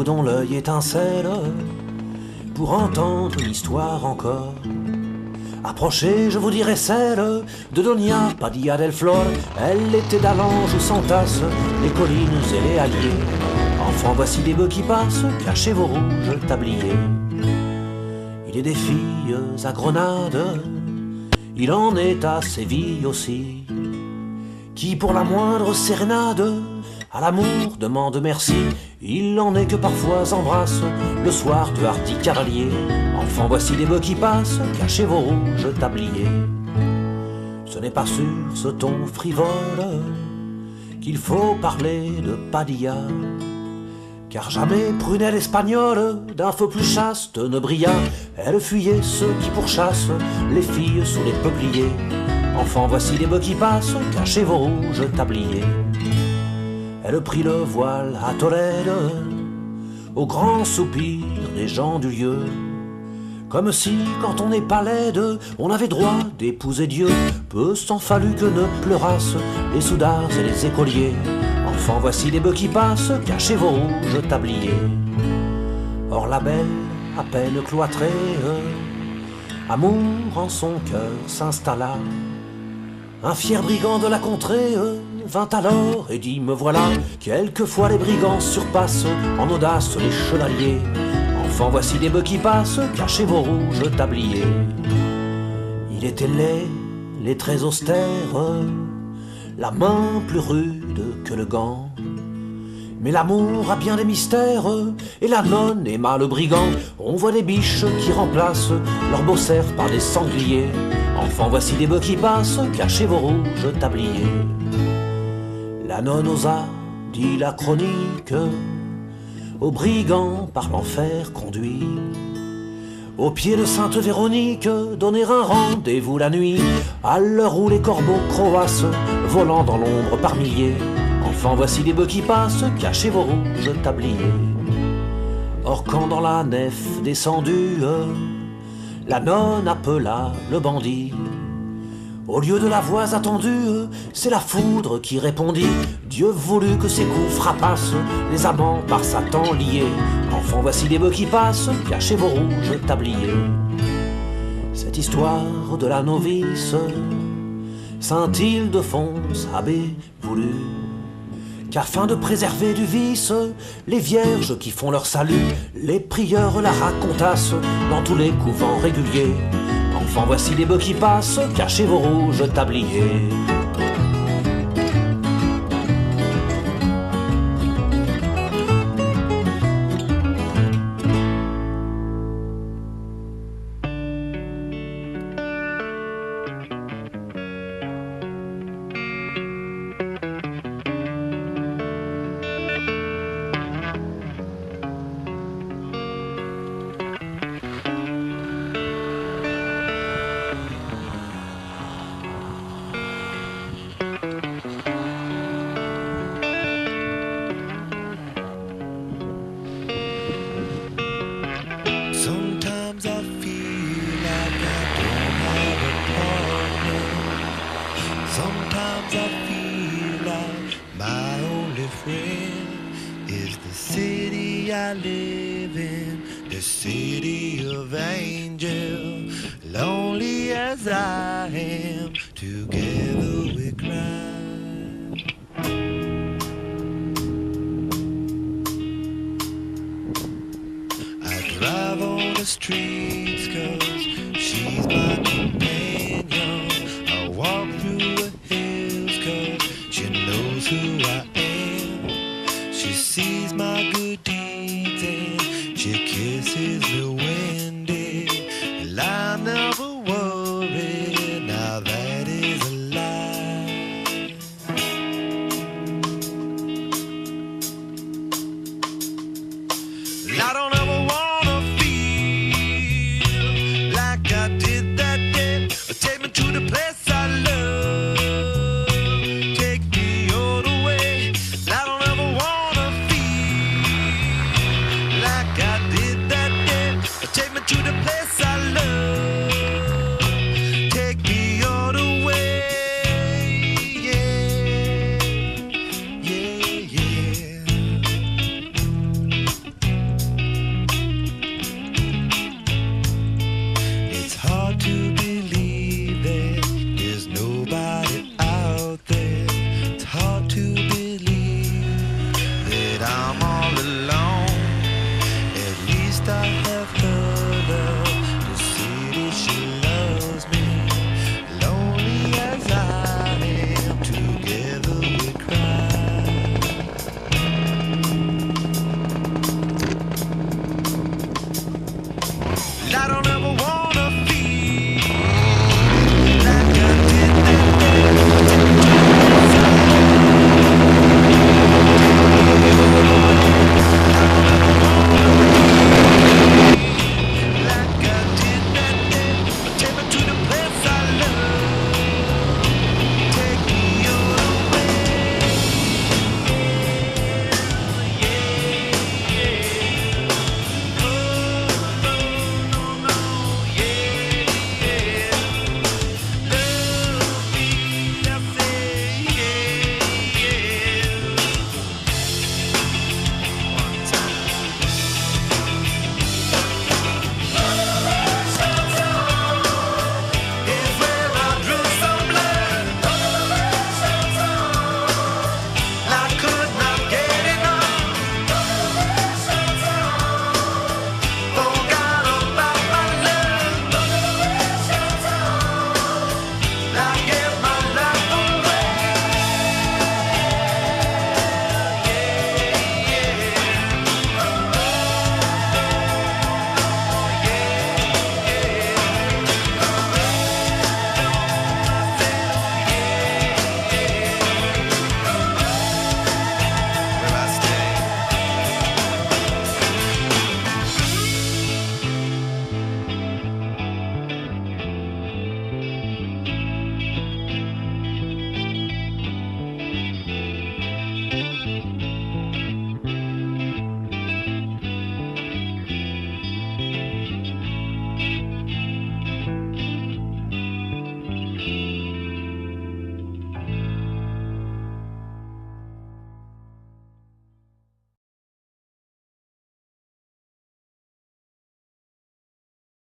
vous dont l'œil étincelle pour entendre une histoire encore. Approchez, je vous dirai celle de Donia Padilla del Flor. Elle était d'Alange ou Santas, les collines et les halliers. Enfants, voici des bœufs qui passent, cachez vos rouges tabliers. Il est des filles à Grenade, il en est à Séville aussi, qui pour la moindre sérénade à l'amour demande merci. Il en est que parfois embrasse le soir de hardis cavaliers. Enfants, voici des bœufs qui passent, cachez vos rouges tabliers. Ce n'est pas sur ce ton frivole qu'il faut parler de Padilla, car jamais prunelle espagnole d'un feu plus chaste ne brilla. Elle fuyait ceux qui pourchassent les filles sous les peupliers. Enfants, voici des bœufs qui passent, cachez vos rouges tabliers. Elle prit le voile à Tolède, au grand soupir des gens du lieu, comme si, quand on n'est pas laide, on avait droit d'épouser Dieu. Peu s'en fallut que ne pleurassent les soudards et les écoliers. Enfants, voici des bœufs qui passent, cachez vos rouges tabliers. Or la belle, à peine cloîtrée, amour en son cœur s'installa. Un fier brigand de la contrée vint alors et dit: me voilà. Quelquefois les brigands surpassent en audace les chevaliers. Enfants, voici des bœufs qui passent, cachez vos rouges tabliers. Il était laid, les traits austères, la main plus rude que le gant. Mais l'amour a bien des mystères, et la nonne aima le brigand. On voit des biches qui remplacent leurs beaux cerfs par des sangliers. Enfants, voici des bœufs qui passent, cachez vos rouges tabliers. La nonne osa, dit la chronique, au brigand par l'enfer conduit. Au pied de Sainte-Véronique, donner un rendez-vous la nuit, à l'heure où les corbeaux croassent, volant dans l'ombre par milliers. Enfants, voici des bœufs qui passent, cachez vos rouges tabliers. Or quand dans la nef descendue, la nonne appela le bandit, au lieu de la voix attendue, c'est la foudre qui répondit. Dieu voulut que ces coups frappassent les amants par Satan liés. Enfants, voici des bœufs qui passent, cachez vos rouges tabliers. Cette histoire de la novice, Saint Ildefonse avait voulu qu'afin de préserver du vice les vierges qui font leur salut, les prieurs la racontassent dans tous les couvents réguliers. Enfants, voici des bœufs qui passent, cachez vos rouges tabliers. Sometimes I feel like I don't have a partner. Sometimes I feel like my only friend is the city I live in, the city of angels. Lonely as I am, together we cry. Drive on the streets 'cause she's my companion.